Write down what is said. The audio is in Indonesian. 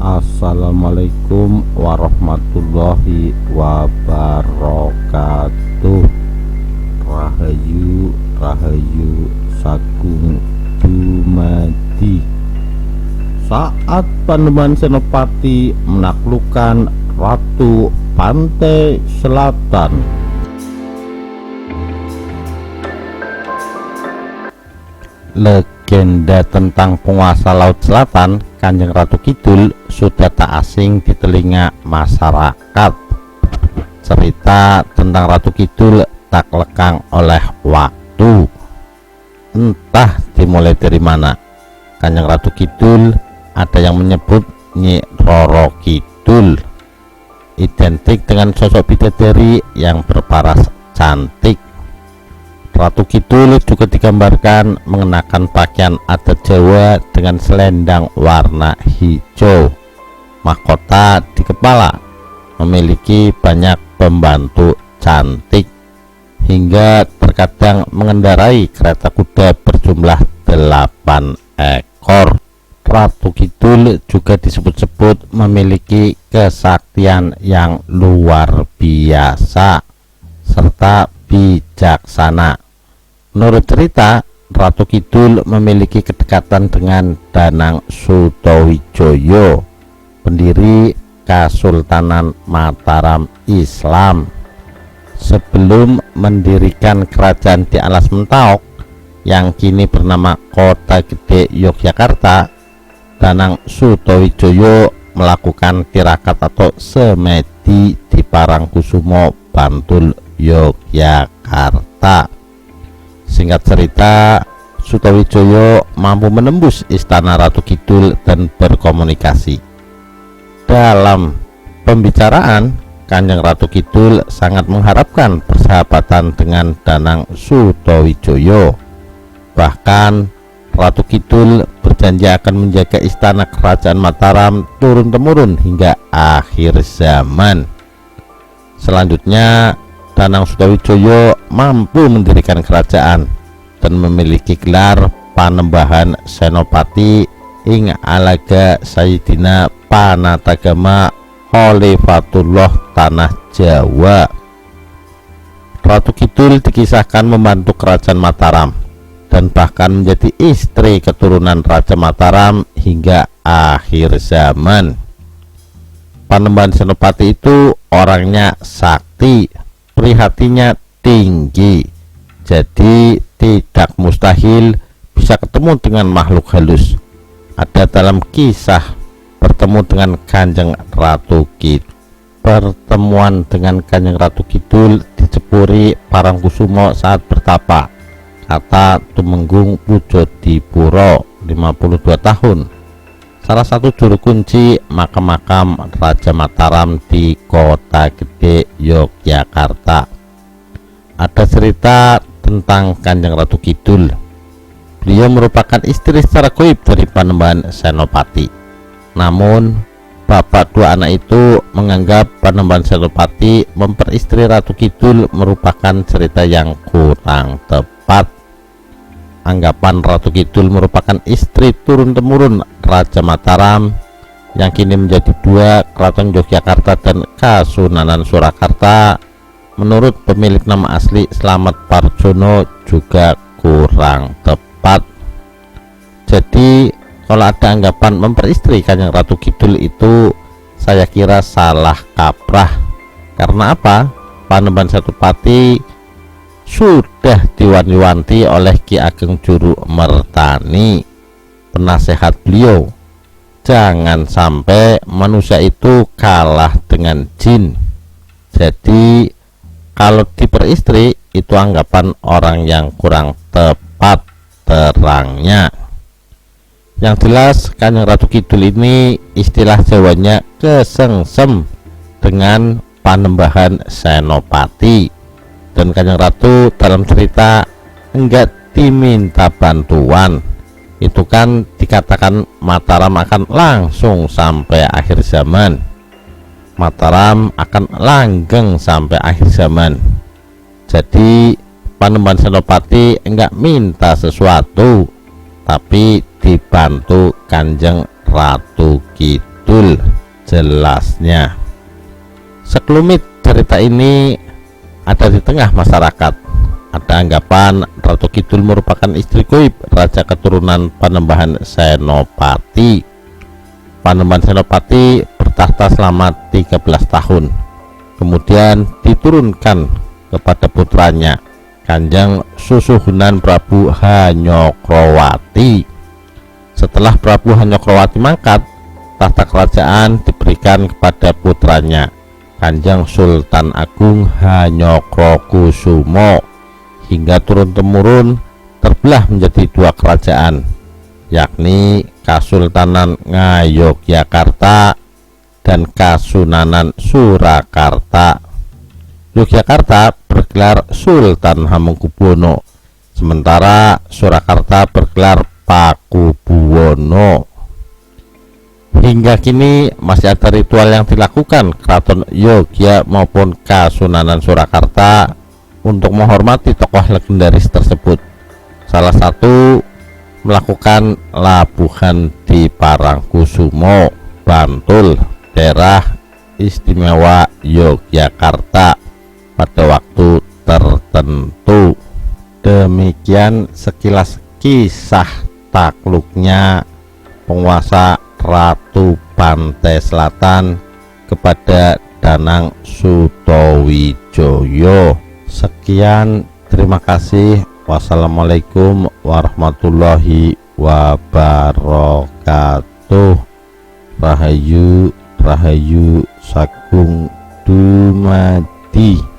Assalamualaikum warahmatullahi wabarakatuh. Rahayu Rahayu Sagung Dumadi. Saat Panembahan Senopati menaklukkan Ratu Pantai Selatan, legenda tentang penguasa Laut Selatan Kanjeng Ratu Kidul sudah tak asing di telinga masyarakat. Cerita tentang Ratu Kidul tak lekang oleh waktu. Entah dimulai dari mana, Kanjeng Ratu Kidul ada yang menyebut Nyi Roro Kidul, identik dengan sosok bidadari yang berparas cantik. Ratu Kidul juga digambarkan mengenakan pakaian adat Jawa dengan selendang warna hijau, mahkota di kepala, memiliki banyak pembantu cantik, hingga terkadang mengendarai kereta kuda berjumlah 8 ekor. Ratu Kidul juga disebut-sebut memiliki kesaktian yang luar biasa serta bijaksana. Menurut cerita, Ratu Kidul memiliki kedekatan dengan Danang Sutawijaya, pendiri Kasultanan Mataram Islam. Sebelum mendirikan kerajaan di Alas Mentaok yang kini bernama Kota Gede Yogyakarta, Danang Sutawijaya melakukan tirakat atau semedi di Parangkusumo, Bantul, Yogyakarta. Singkat cerita, Sutawijaya mampu menembus istana Ratu Kidul dan berkomunikasi. Dalam pembicaraan, Kanjeng Ratu Kidul sangat mengharapkan persahabatan dengan Danang Sutawijaya. Bahkan Ratu Kidul berjanji akan menjaga istana kerajaan Mataram turun-temurun hingga akhir zaman. Selanjutnya, Danang Sutawijaya mampu mendirikan kerajaan dan memiliki gelar Panembahan Senopati ing Alaga Sayyidina Panatagama Khalifatullah Tanah Jawa. Ratu Kidul dikisahkan membantu kerajaan Mataram dan bahkan menjadi istri keturunan Raja Mataram hingga akhir zaman. Panembahan Senopati itu orangnya sakti, prihatinya tinggi, jadi tidak mustahil bisa ketemu dengan makhluk halus. Ada dalam kisah bertemu dengan Kanjeng Ratu Kidul. Pertemuan dengan Kanjeng Ratu Kidul dicepuri Parangkusumo saat bertapa, kata Tumenggung Pujodipuro, 52 tahun, salah satu juru kunci makam-makam Raja Mataram di Kota Gede Yogyakarta. Ada cerita tentang Kanjeng Ratu Kidul. Beliau merupakan istri secara gaib dari Panembahan Senopati. Namun bapak dua anak itu menganggap Panembahan Senopati memperistri Ratu Kidul merupakan cerita yang kurang tepat. Anggapan Ratu Kidul merupakan istri turun-temurun Raja Mataram yang kini menjadi dua, Keraton Yogyakarta dan Kasunanan Surakarta, menurut pemilik nama asli Slamet Parjono juga kurang tepat. Jadi kalau ada anggapan memperistri Kanjeng Ratu Kidul itu, saya kira salah kaprah. Karena apa? Panembahan Senopati sudah diwanti-wanti oleh Ki Ageng Juru Mertani, penasehat beliau, jangan sampai manusia itu kalah dengan jin. Jadi kalau diperistri itu anggapan orang yang kurang tepat terangnya. Yang jelas Kanjeng Ratu Kidul ini istilah Jawanya kesengsem dengan Panembahan Senopati. Dan Kanjeng Ratu dalam cerita enggak diminta bantuan. Itu kan dikatakan Mataram akan langsung sampai akhir zaman. Mataram akan langgeng sampai akhir zaman. Jadi Panembahan Senopati enggak minta sesuatu, tapi dibantu Kanjeng Ratu Kidul. Kidul, jelasnya. Sekelumit cerita ini ada di tengah masyarakat. Ada anggapan Ratu Kidul merupakan istri goib raja keturunan Panembahan Senopati. Panembahan Senopati bertahta selama 13 tahun, kemudian diturunkan kepada putranya Kanjeng Susuhunan Prabu Hanyokroowati. Setelah Prabu Hanyokroowati mangkat, tahta kerajaan diberikan kepada putranya Kanjeng Sultan Agung Hanyokrokusumo, hingga turun-temurun terbelah menjadi dua kerajaan, yakni Kasultanan Ngayogyakarta dan Kasunanan Surakarta. Yogyakarta bergelar Sultan Hamengkubuwono, sementara Surakarta bergelar Pakubuwono. Hingga kini masih ada ritual yang dilakukan Keraton Yogya maupun Kasunanan Surakarta untuk menghormati tokoh legendaris tersebut. Salah satu melakukan labuhan di Parangkusumo, Bantul, daerah istimewa Yogyakarta pada waktu tertentu. Demikian sekilas kisah takluknya penguasa Ratu Pantai Selatan kepada Danang Sutawijaya. Sekian, terima kasih. Wassalamualaikum warahmatullahi wabarakatuh. Rahayu Rahayu Sagung Dumadi.